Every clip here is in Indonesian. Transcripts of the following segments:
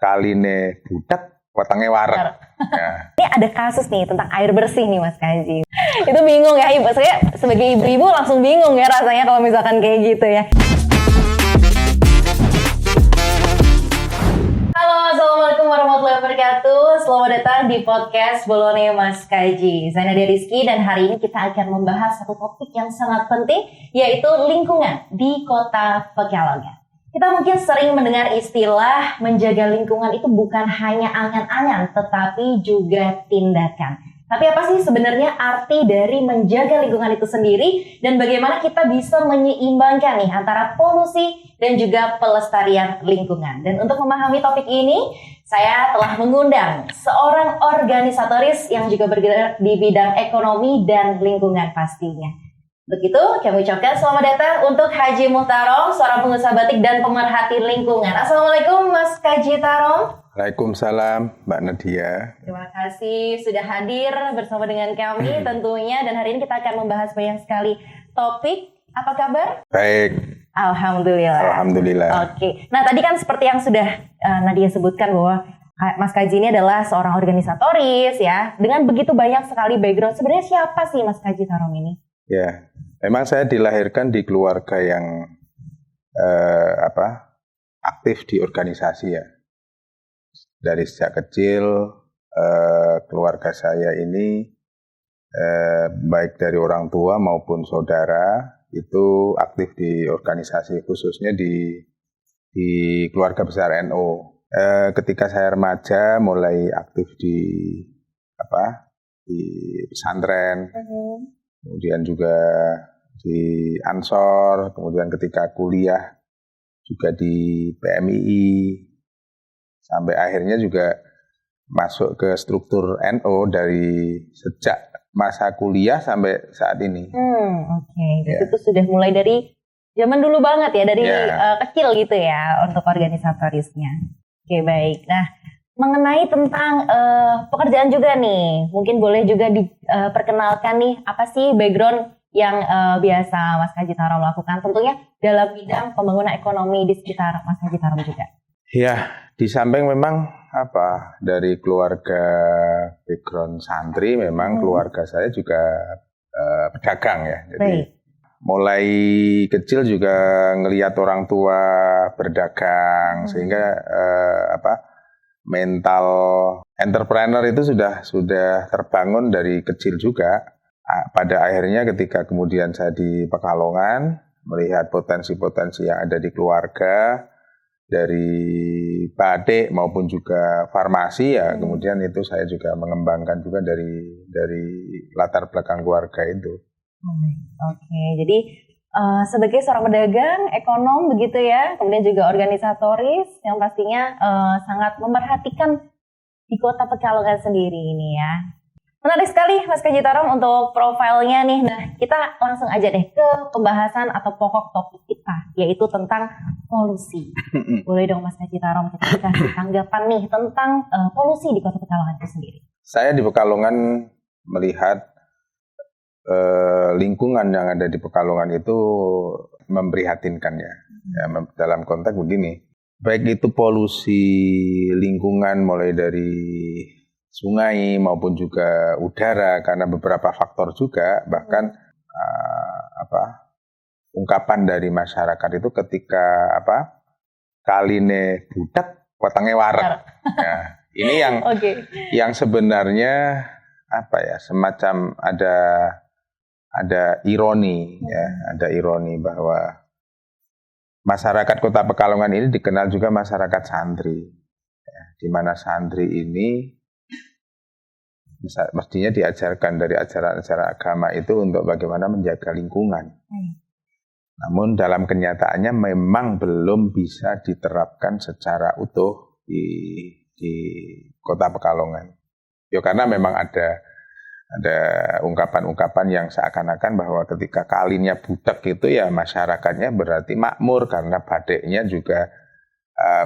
kaline budak, wetenge wareg. Ya. Ini ada kasus nih tentang air bersih nih Mas Kaji. Itu bingung ya Ibu, saya sebagai ibu-ibu langsung bingung ya rasanya kalau misalkan kayak gitu ya. Halo, Assalamualaikum warahmatullahi wabarakatuh. Selamat datang di podcast Bolone Mas Kaji. Saya Nadia Rizky dan hari ini kita akan membahas satu topik yang sangat penting, yaitu lingkungan di Kota Pekalongan. Kita mungkin sering mendengar istilah menjaga lingkungan itu bukan hanya angan-angan, tetapi juga tindakan. Tapi apa sih sebenarnya arti dari menjaga lingkungan itu sendiri dan bagaimana kita bisa menyeimbangkan nih antara polusi dan juga pelestarian lingkungan. Dan untuk memahami topik ini, saya telah mengundang seorang organisatoris yang juga bergerak di bidang ekonomi dan lingkungan pastinya. Begitu, kami ucapkan selamat datang untuk Haji Muhtarom, seorang pengusaha batik dan pemerhati lingkungan. Assalamualaikum Mas Haji Tarom. Waalaikumsalam Mbak Nadia. Terima kasih sudah hadir bersama dengan kami tentunya. Dan hari ini kita akan membahas banyak sekali topik. Apa kabar? Baik. Alhamdulillah. Alhamdulillah. Oke. Nah tadi kan seperti yang sudah Nadia sebutkan bahwa Mas Kaji ini adalah seorang organisatoris ya. Dengan begitu banyak sekali background. Sebenarnya siapa sih Mas Haji Tarom ini? Ya, memang saya dilahirkan di keluarga yang aktif di organisasi ya. Dari sejak kecil keluarga saya ini baik dari orang tua maupun saudara itu aktif di organisasi, khususnya di keluarga besar NU. Ketika saya remaja mulai aktif di pesantren. Kemudian juga di Ansor, kemudian ketika kuliah juga di PMII, sampai akhirnya juga masuk ke struktur NU dari sejak masa kuliah sampai saat ini. Oke. Itu sudah mulai dari zaman dulu banget ya, dari kecil gitu ya untuk organisatorisnya. Oke, baik. Nah, mengenai tentang pekerjaan juga nih, mungkin boleh juga diperkenalkan nih, apa sih background yang biasa Mas Haji Tarom lakukan, tentunya dalam bidang pembangunan ekonomi di sekitar Mas Haji Tarom juga. Ya, di samping memang dari keluarga background santri, memang keluarga saya juga pedagang ya. Jadi baik. Mulai kecil juga ngelihat orang tua berdagang, sehingga mental entrepreneur itu sudah terbangun dari kecil juga. Pada akhirnya ketika kemudian saya di Pekalongan melihat potensi-potensi yang ada di keluarga dari batik maupun juga farmasi ya, kemudian itu saya juga mengembangkan juga dari latar belakang keluarga itu. Oke, jadi sebagai seorang pedagang, ekonom begitu ya, kemudian juga organisatoris yang pastinya sangat memerhatikan di Kota Pekalongan sendiri ini ya. Menarik sekali Mas Haji Tarom untuk profilnya nih. Nah, kita langsung aja deh ke pembahasan atau pokok topik kita, yaitu tentang polusi. Boleh dong Mas Haji Tarom kita kasih tanggapan nih tentang polusi di Kota Pekalongan itu sendiri. Saya di Pekalongan melihat lingkungan yang ada di Pekalongan itu memprihatinkan ya. Dalam konteks begini, baik itu polusi lingkungan mulai dari sungai maupun juga udara karena beberapa faktor juga, bahkan ungkapan dari masyarakat itu ketika kaline budak wetenge wareg. Ya, ini yang sebenarnya semacam ada ironi ya, ada ironi bahwa masyarakat Kota Pekalongan ini dikenal juga masyarakat santri, ya, di mana santri ini mestinya diajarkan dari ajaran-ajaran agama itu untuk bagaimana menjaga lingkungan. Namun dalam kenyataannya memang belum bisa diterapkan secara utuh di Kota Pekalongan. Ya karena memang ada ungkapan-ungkapan yang seakan-akan bahwa ketika kalinnya budak itu ya masyarakatnya berarti makmur karena batiknya juga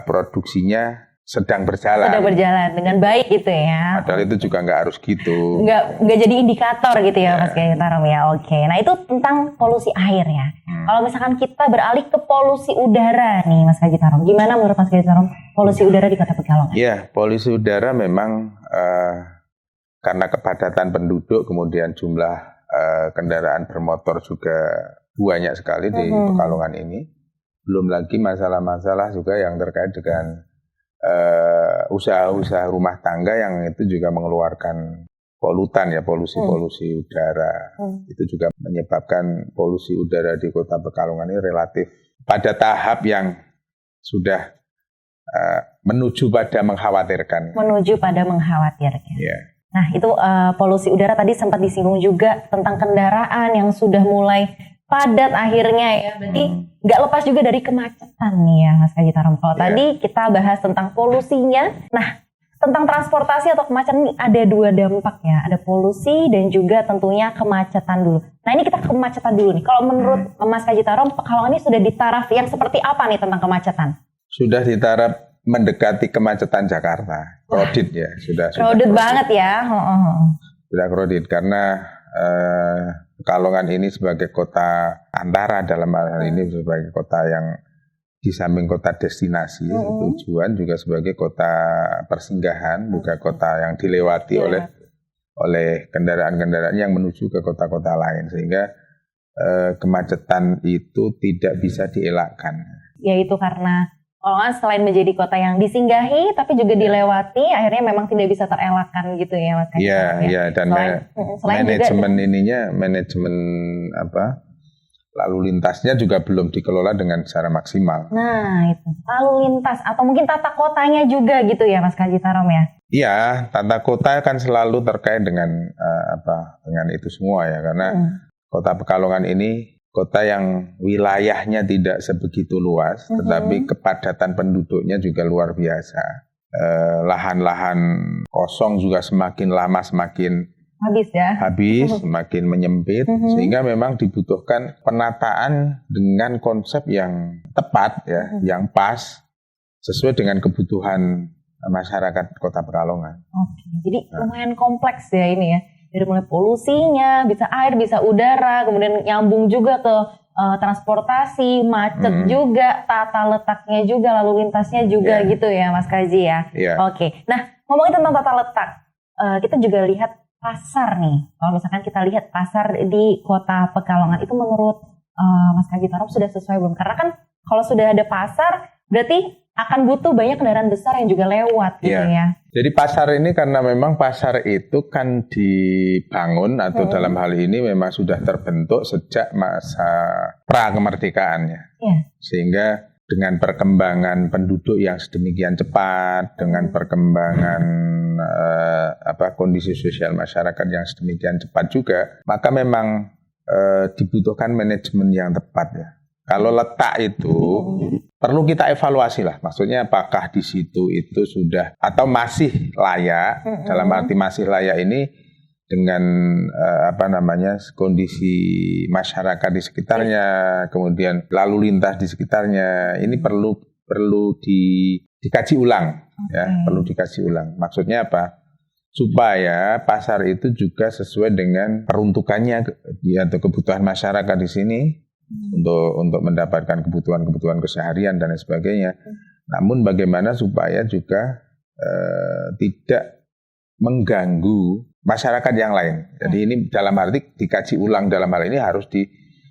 produksinya sedang berjalan. Sedang berjalan dengan baik gitu ya. Padahal itu juga nggak harus gitu. Nggak jadi indikator gitu ya Mas Gitarom ya. Oke. Nah itu tentang polusi air ya. Kalau misalkan kita beralih ke polusi udara nih Mas Gitarom, gimana menurut Mas Gitarom polusi udara di Kota Pekalongan? Iya, polusi udara memang karena kepadatan penduduk, kemudian jumlah kendaraan bermotor juga banyak sekali di Pekalongan ini. Belum lagi masalah-masalah juga yang terkait dengan usaha-usaha rumah tangga yang itu juga mengeluarkan polutan ya, polusi udara. Itu juga menyebabkan polusi udara di Kota Pekalongan ini relatif pada tahap yang sudah menuju pada mengkhawatirkan. Yeah. Nah itu polusi udara tadi sempat disinggung juga tentang kendaraan yang sudah mulai padat akhirnya ya, berarti nggak lepas juga dari kemacetan nih ya Mas Gitarom. Kalau tadi kita bahas tentang polusinya, nah tentang transportasi atau kemacetan ini ada dua dampak ya, ada polusi dan juga tentunya kemacetan dulu. Nah ini kita kemacetan dulu nih, kalau menurut Mas Gitarom, Pekalongan ini sudah di taraf yang seperti apa nih tentang kemacetan? Sudah di taraf mendekati kemacetan Jakarta, crowded ya, sudah crowded banget ya. Sudah crowded karena Pekalongan ini sebagai kota antara dalam hal ini sebagai kota yang di samping kota destinasi tujuan juga sebagai kota persinggahan, bukan kota yang dilewati oleh kendaraan-kendaraan yang menuju ke kota-kota lain, sehingga kemacetan itu tidak bisa dielakkan. Yaitu karena Pekalongan selain menjadi kota yang disinggahi, tapi juga dilewati, akhirnya memang tidak bisa terelakkan gitu ya Mas. Iya, dan manajemen lalu lintasnya juga belum dikelola dengan secara maksimal. Nah itu, lalu lintas atau mungkin tata kotanya juga gitu ya Mas Gitarom ya? Iya, tata kota kan selalu terkait dengan dengan itu semua ya, karena Kota Pekalongan ini kota yang wilayahnya tidak sebegitu luas, tetapi kepadatan penduduknya juga luar biasa. Lahan-lahan kosong juga semakin lama semakin habis, semakin menyempit, sehingga memang dibutuhkan penataan dengan konsep yang tepat ya, yang pas, sesuai dengan kebutuhan masyarakat Kota Pekalongan. Oke, jadi lumayan kompleks ya ini ya. Dari mulai polusinya, bisa air, bisa udara, kemudian nyambung juga ke transportasi, macet juga, tata letaknya juga, lalu lintasnya juga gitu ya Mas Kaji ya. Oke, nah ngomongin tentang tata letak, kita juga lihat pasar nih. Kalau misalkan kita lihat pasar di Kota Pekalongan itu menurut Mas Gitarom sudah sesuai belum? Karena kan kalau sudah ada pasar berarti akan butuh banyak kendaraan besar yang juga lewat gitu ya. Jadi pasar ini karena memang pasar itu kan dibangun atau dalam hal ini memang sudah terbentuk sejak masa pra-kemerdekaannya. Sehingga dengan perkembangan penduduk yang sedemikian cepat, dengan perkembangan kondisi sosial masyarakat yang sedemikian cepat juga, maka memang dibutuhkan manajemen yang tepat ya. Kalau letak itu perlu kita evaluasi lah, maksudnya apakah di situ itu sudah atau masih layak, dalam arti masih layak ini dengan kondisi masyarakat di sekitarnya, kemudian lalu lintas di sekitarnya, ini perlu dikaji ulang, ya, perlu dikaji ulang. Maksudnya apa? Supaya pasar itu juga sesuai dengan peruntukannya atau kebutuhan masyarakat di sini. Untuk mendapatkan kebutuhan keseharian dan lain sebagainya. Namun bagaimana supaya juga tidak mengganggu masyarakat yang lain. Jadi ini dalam arti dikaji ulang, dalam hal ini harus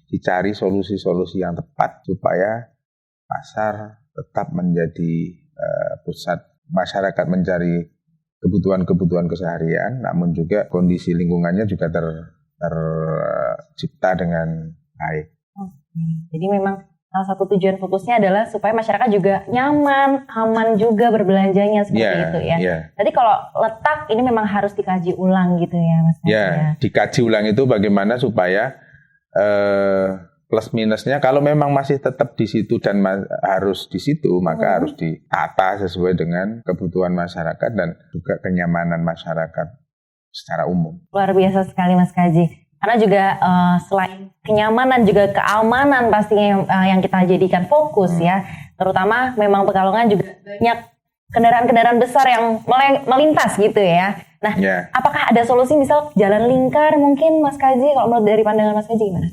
dicari solusi-solusi yang tepat supaya pasar tetap menjadi pusat masyarakat mencari kebutuhan keseharian, namun juga kondisi lingkungannya juga tercipta dengan baik. Jadi memang salah satu tujuan fokusnya adalah supaya masyarakat juga nyaman, aman juga berbelanjanya seperti itu ya. Jadi kalau letak ini memang harus dikaji ulang gitu ya Mas. Dikaji ulang itu bagaimana supaya plus minusnya kalau memang masih tetap di situ dan harus di situ, maka harus ditata sesuai dengan kebutuhan masyarakat dan juga kenyamanan masyarakat secara umum. Luar biasa sekali Mas Kaji. Karena juga selain kenyamanan juga keamanan pastinya yang kita jadikan fokus ya. Terutama memang Pekalongan juga banyak kendaraan-kendaraan besar yang melintas gitu ya. Nah, apakah ada solusi misal jalan lingkar mungkin Mas Kaji, kalau menurut dari pandangan Mas Kaji gimana?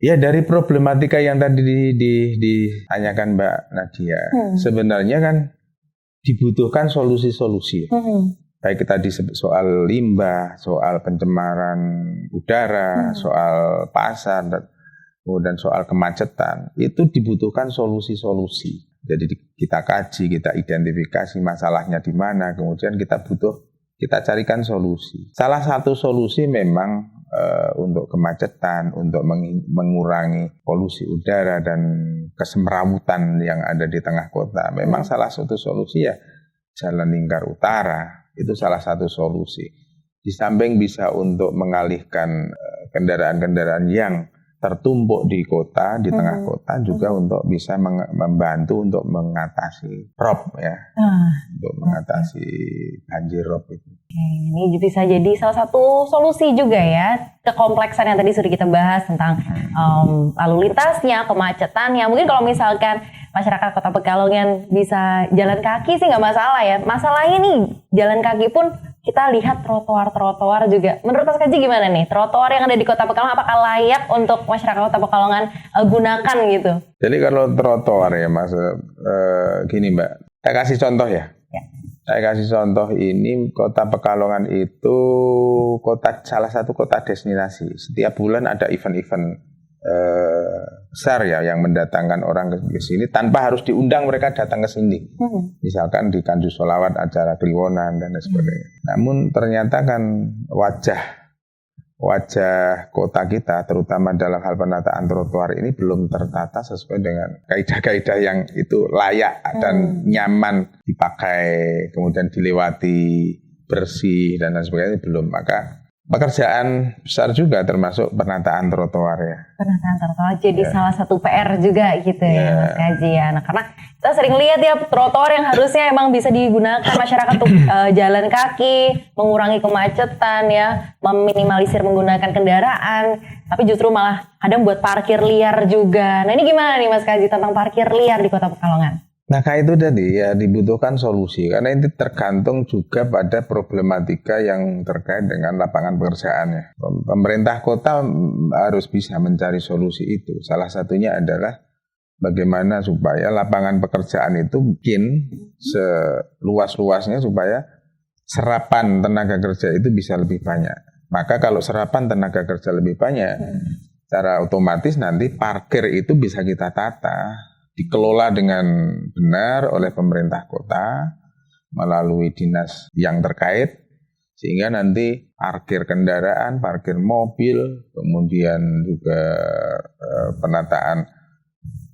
Ya, dari problematika yang tadi ditanyakan Mbak Nadia, sebenarnya kan dibutuhkan solusi-solusi. Baik tadi soal limbah, soal pencemaran udara, soal pasar, dan soal kemacetan, itu dibutuhkan solusi-solusi. Jadi kita kaji, kita identifikasi masalahnya di mana, kemudian kita carikan solusi. Salah satu solusi memang untuk kemacetan, untuk mengurangi polusi udara dan kesemrawutan yang ada di tengah kota. Memang salah satu solusi ya jalan lingkar utara, itu salah satu solusi. Di samping bisa untuk mengalihkan kendaraan-kendaraan yang tertumpuk di kota, di tengah kota, juga untuk bisa membantu untuk mengatasi rob ya, untuk mengatasi banjir rob itu. Ini bisa jadi salah satu solusi juga ya, kekompleksan yang tadi sudah kita bahas tentang lalu lintasnya, kemacetannya. Mungkin kalau misalkan masyarakat Kota Pekalongan bisa jalan kaki sih nggak masalah ya. Masalahnya nih jalan kaki pun kita lihat trotoar juga. Menurut Mas Kaji gimana nih? Trotoar yang ada di Kota Pekalongan apakah layak untuk masyarakat Kota Pekalongan gunakan gitu? Jadi kalau trotoar ya Mas, gini Mbak, saya kasih contoh ya. Saya kasih contoh ini, Kota Pekalongan itu salah satu kota destinasi. Setiap bulan ada event-event besar ya yang mendatangkan orang ke sini tanpa harus diundang, mereka datang ke sini. Misalkan di Kanjus Sholawat acara Kliwonan dan sebagainya. Namun ternyata kan wajah kota kita terutama dalam hal penataan trotoar ini belum tertata sesuai dengan kaidah-kaidah yang itu layak dan nyaman dipakai, kemudian dilewati, bersih dan lain sebagainya belum. Maka pekerjaan besar juga termasuk penataan trotoar ya. Penataan trotoar jadi salah satu PR juga gitu ya Mas Kaji ya. Nah, karena kita sering lihat ya trotoar yang harusnya emang bisa digunakan masyarakat untuk jalan kaki, mengurangi kemacetan ya, meminimalisir menggunakan kendaraan, tapi justru malah kadang buat parkir liar juga. Nah, ini gimana nih Mas Kaji tentang parkir liar di Kota Pekalongan? Nah, kayak itu tadi ya dibutuhkan solusi karena ini tergantung juga pada problematika yang terkait dengan lapangan pekerjaannya. Pemerintah kota harus bisa mencari solusi itu. Salah satunya adalah bagaimana supaya lapangan pekerjaan itu bikin seluas-luasnya supaya serapan tenaga kerja itu bisa lebih banyak. Maka kalau serapan tenaga kerja lebih banyak, secara otomatis nanti parkir itu bisa kita tata, dikelola dengan benar oleh pemerintah kota melalui dinas yang terkait, sehingga nanti parkir kendaraan, parkir mobil, kemudian juga penataan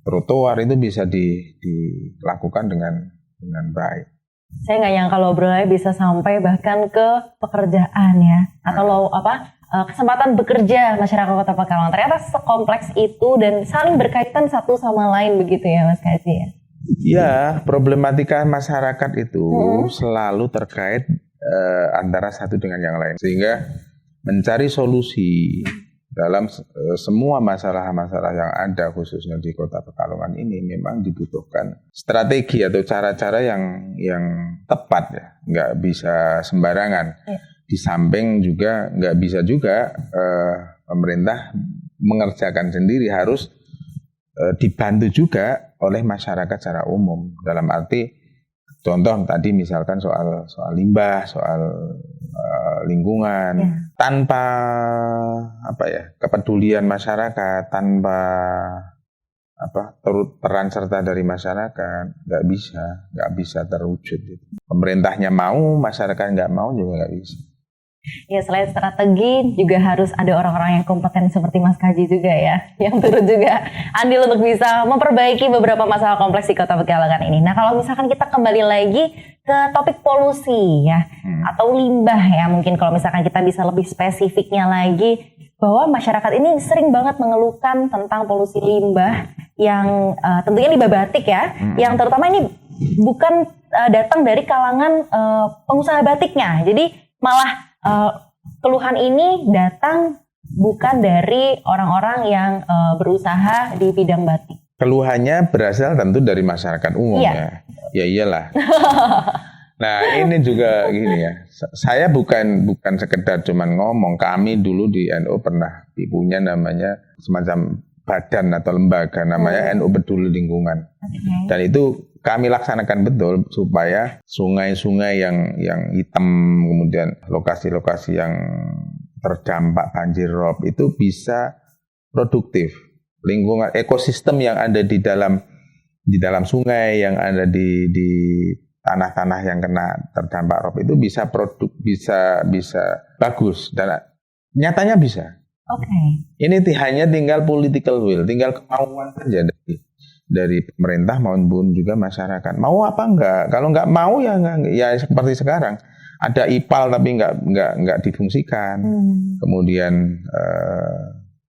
trotoar itu bisa dilakukan dengan baik. Saya nggak nyangka kalau obrolannya bisa sampai bahkan ke pekerjaan ya, atau kesempatan bekerja masyarakat Kota Pekalongan. Ternyata sekompleks itu dan saling berkaitan satu sama lain begitu ya Mas Kaji ya? Ya, problematika masyarakat itu selalu terkait antara satu dengan yang lain. Sehingga mencari solusi dalam semua masalah-masalah yang ada khususnya di Kota Pekalongan ini memang dibutuhkan strategi atau cara-cara yang tepat ya, nggak bisa sembarangan. Di samping juga nggak bisa juga pemerintah mengerjakan sendiri, harus dibantu juga oleh masyarakat secara umum. Dalam arti contoh tadi misalkan soal limbah, soal lingkungan, tanpa kepedulian masyarakat, tanpa peran serta dari masyarakat nggak bisa terwujud. Pemerintahnya mau, masyarakat nggak mau juga nggak bisa. Ya, selain strategi juga harus ada orang-orang yang kompeten seperti Mas Kaji juga ya, yang turut juga andil untuk bisa memperbaiki beberapa masalah kompleks di Kota Pekalongan ini. Nah, kalau misalkan kita kembali lagi ke topik polusi ya, atau limbah ya, mungkin kalau misalkan kita bisa lebih spesifiknya lagi, bahwa masyarakat ini sering banget mengeluhkan tentang polusi limbah yang tentunya limbah batik ya, yang terutama ini bukan datang dari kalangan pengusaha batiknya, jadi malah keluhan ini datang bukan dari orang-orang yang berusaha di bidang batik. Keluhannya berasal tentu dari masyarakat umum ya. Ya iyalah. Nah ini juga gini ya. Saya bukan sekedar cuman ngomong. Kami dulu di NU pernah punya namanya semacam badan atau lembaga namanya NU Peduli Lingkungan. Dan itu kami laksanakan betul supaya sungai-sungai yang hitam, kemudian lokasi-lokasi yang terdampak banjir rob itu bisa produktif. Lingkungan ekosistem yang ada di dalam sungai, yang ada di tanah-tanah yang kena terdampak rob itu bisa bisa bagus dan nyatanya bisa. Ini hanya tinggal political will, tinggal kemauan saja dari pemerintah maupun juga masyarakat. Mau apa enggak? Kalau enggak mau ya enggak, ya seperti sekarang ada IPAL tapi enggak difungsikan. Kemudian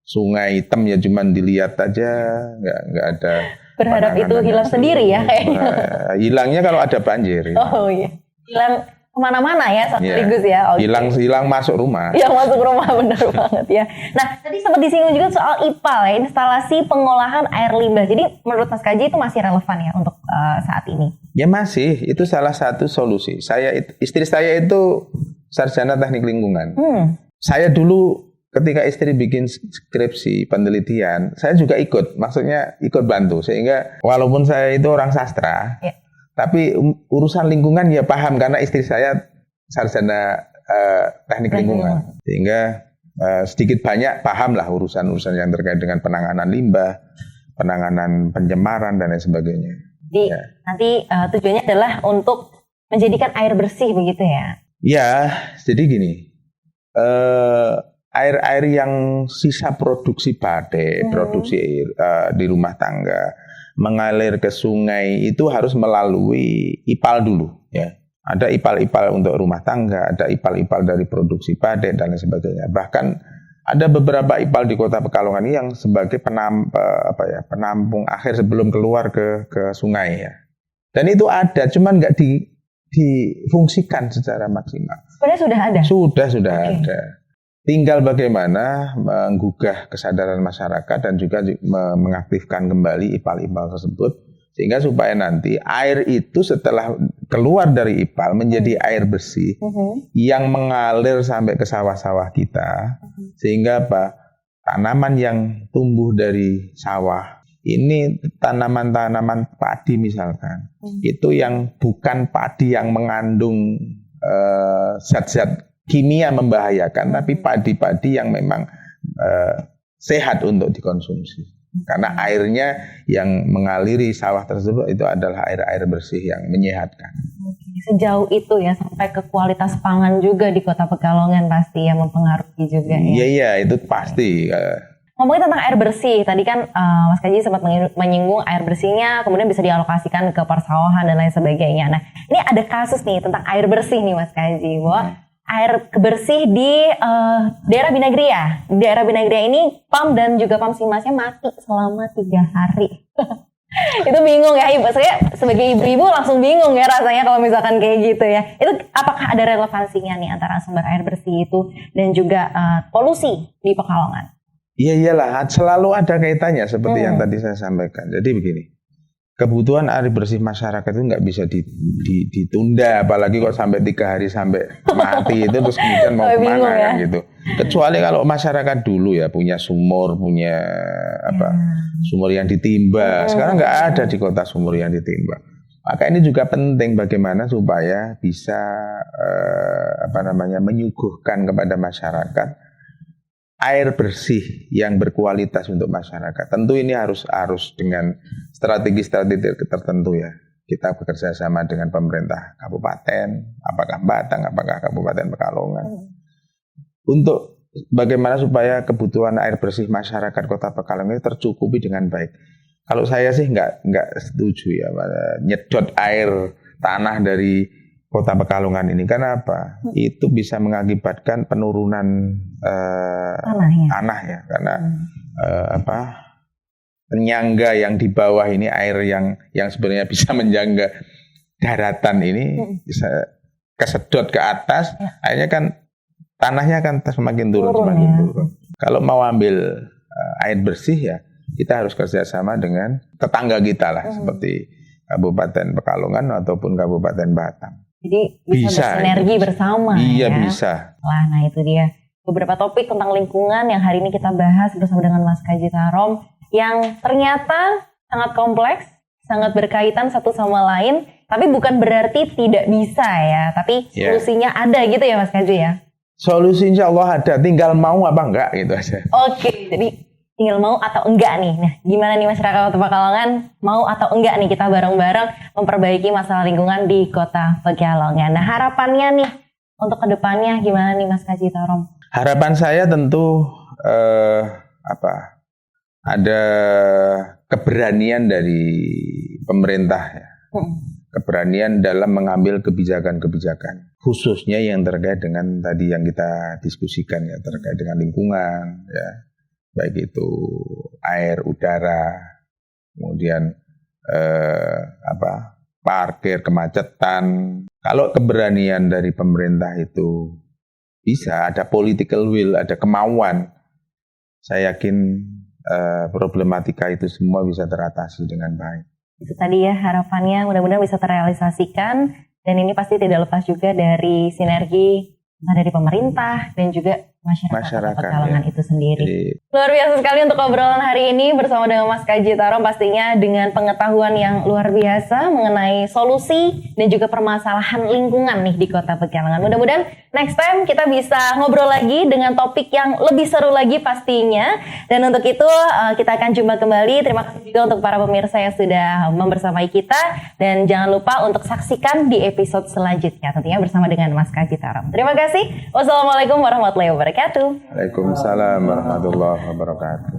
sungai hitam ya cuman dilihat aja, enggak ada. Berharap itu hilang sendiri ya kayaknya. Hilangnya kalau ada banjir. Oh iya. Hilang kemana-mana ya sekaligus ya. Hilang masuk rumah. Yang masuk rumah benar banget ya. Nah tadi sempat disinggung juga soal IPAL ya, instalasi pengolahan air limbah. Jadi menurut Mas Kaji itu masih relevan ya untuk saat ini? Ya masih, itu salah satu solusi. Istri saya itu sarjana teknik lingkungan. Saya dulu ketika istri bikin skripsi penelitian, saya juga ikut, maksudnya ikut bantu. Sehingga walaupun saya itu orang sastra, tapi urusan lingkungan ya paham karena istri saya sarjana teknik lingkungan. Sehingga sedikit banyak paham lah urusan-urusan yang terkait dengan penanganan limbah, penanganan pencemaran dan lain sebagainya. Jadi nanti tujuannya adalah untuk menjadikan air bersih begitu ya? Ya, jadi gini. Air-air yang sisa produksi badai, produksi air di rumah tangga, mengalir ke sungai itu harus melalui IPAL dulu. Ya. Ada IPAL-IPAL untuk rumah tangga, ada IPAL-IPAL dari produksi badai dan lain sebagainya. Bahkan ada beberapa IPAL di Kota Pekalongan ini yang sebagai penampung akhir sebelum keluar ke sungai ya. Dan itu ada, cuman nggak difungsikan secara maksimal. Sebenarnya sudah ada? Sudah ada. Tinggal bagaimana menggugah kesadaran masyarakat dan juga mengaktifkan kembali IPAL-IPAL tersebut sehingga supaya nanti air itu setelah keluar dari IPAL menjadi air bersih yang mengalir sampai ke sawah-sawah kita sehingga tanaman yang tumbuh dari sawah ini tanaman-tanaman padi misalkan itu yang bukan padi yang mengandung zat-zat kimia membahayakan, tapi padi-padi yang memang sehat untuk dikonsumsi. Karena airnya yang mengaliri sawah tersebut itu adalah air-air bersih yang menyehatkan. Sejauh itu ya, sampai ke kualitas pangan juga di Kota Pekalongan pasti yang mempengaruhi juga ya? Iya, itu pasti. Ngomongin tentang air bersih, tadi kan Mas Kaji sempat menyinggung air bersihnya kemudian bisa dialokasikan ke persawahan dan lain sebagainya. Nah, ini ada kasus nih tentang air bersih nih Mas Kaji, bahwa air bersih di daerah Binagria. Di daerah Binagria ini PAM dan juga PAM Simasnya mati selama 3 hari. Itu bingung ya Ibu. Saya sebagai ibu-ibu langsung bingung ya rasanya kalau misalkan kayak gitu ya. Itu apakah ada relevansinya nih antara sumber air bersih itu dan juga polusi di Pekalongan? Iya iyalah, selalu ada kaitannya seperti yang tadi saya sampaikan. Jadi begini. Kebutuhan air bersih masyarakat itu nggak bisa ditunda, apalagi kok sampai 3 hari sampai mati itu terus kemudian mau kemana kan gitu. Kecuali kalau masyarakat dulu ya punya sumur, punya sumur yang ditimba. Sekarang nggak ada di kota sumur yang ditimba. Maka ini juga penting bagaimana supaya bisa menyuguhkan kepada masyarakat air bersih yang berkualitas untuk masyarakat. Tentu ini harus dengan strategi-strategi tertentu ya. Kita bekerja sama dengan pemerintah kabupaten, apakah Batang, apakah Kabupaten Pekalongan. Untuk bagaimana supaya kebutuhan air bersih masyarakat Kota Pekalongan ini tercukupi dengan baik. Kalau saya sih nggak setuju ya nyedot air tanah dari Kota Pekalongan ini. Karena apa? Itu bisa mengakibatkan penurunan tanah ya. Karena penyangga yang di bawah ini air yang sebenarnya bisa menjangga daratan ini bisa kesedot ke atas, akhirnya kan tanahnya kan semakin turun. Kalau mau ambil air bersih ya kita harus kerjasama dengan tetangga kita lah, seperti Kabupaten Pekalongan ataupun Kabupaten Batam. Jadi bisa bersinergi bersama. Iya, ya? bisa. Wah, nah itu dia beberapa topik tentang lingkungan yang hari ini kita bahas bersama dengan Mas Kaji Tarom, yang ternyata sangat kompleks, sangat berkaitan satu sama lain, tapi bukan berarti tidak bisa ya, tapi solusinya ada gitu ya Mas Kaji ya? Solusi insya Allah ada, tinggal mau apa enggak gitu aja. Oke, jadi tinggal mau atau enggak nih. Nah, gimana nih masyarakat Kota Pekalongan, mau atau enggak nih kita bareng-bareng memperbaiki masalah lingkungan di Kota Pekalongan. Nah, harapannya nih untuk kedepannya gimana nih Mas Kaji Tarom? Harapan saya tentu ada keberanian dari pemerintah ya. Keberanian dalam mengambil kebijakan-kebijakan, khususnya yang terkait dengan tadi yang kita diskusikan ya, terkait dengan lingkungan ya, baik itu air, udara, kemudian parkir, kemacetan. Kalau keberanian dari pemerintah itu bisa, ada political will, ada kemauan, saya yakin problematika itu semua bisa teratasi dengan baik. Itu tadi ya harapannya, mudah-mudahan bisa terrealisasikan, dan ini pasti tidak lepas juga dari sinergi dari pemerintah dan juga masyarakat Pekalongan itu sendiri. Luar biasa sekali untuk obrolan hari ini bersama dengan Mas Kaji Tarom, pastinya dengan pengetahuan yang luar biasa mengenai solusi dan juga permasalahan lingkungan nih di Kota Pekalongan. Mudah-mudahan next time kita bisa ngobrol lagi dengan topik yang lebih seru lagi pastinya. Dan untuk itu kita akan jumpa kembali. Terima kasih juga untuk para pemirsa yang sudah membersamai kita, dan jangan lupa untuk saksikan di episode selanjutnya tentunya bersama dengan Mas Kaji Tarom. Terima kasih. Wassalamualaikum warahmatullahi wabarakatuh. Waalaikumsalam warahmatullahi wabarakatuh.